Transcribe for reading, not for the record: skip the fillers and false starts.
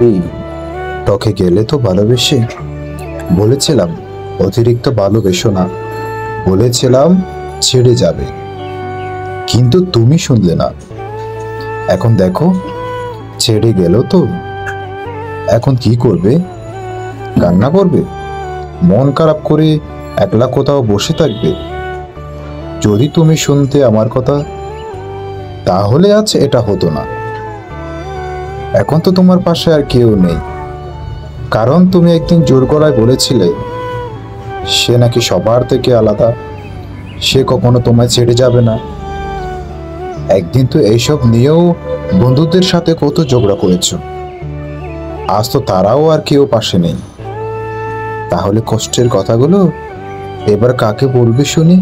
এই তোকে গেলে তো ভালোবেসে বলেছিলাম অতিরিক্ত ভালোবেসো না, বলেছিলাম ছেড়ে যাবে, কিন্তু তুমি শুনলে না। এখন দেখো ছেড়ে গেল তো, এখন কি করবে? কান্না করবে? মন খারাপ করে একলা কোথাও বসে থাকবে? যদি তুমি শুনতে আমার কথা, তাহলে আজ এটা হতো না। এখন তো তোমার পাশে আর কেউ নেই, কারণ তুমি একদিন জোর গলায় বলেছিলে সে নাকি সবার থেকে আলাদা, সে কখনো তোমায় ছেড়ে যাবে না। একদিন তো এইসব নিয়েও বন্ধুদের সাথে কত ঝগড়া করেছো, আজ তো তারাও আর কেউ পাশে নেই। তাহলে কষ্টের কথাগুলো এবার কাকে বলবে শুনি?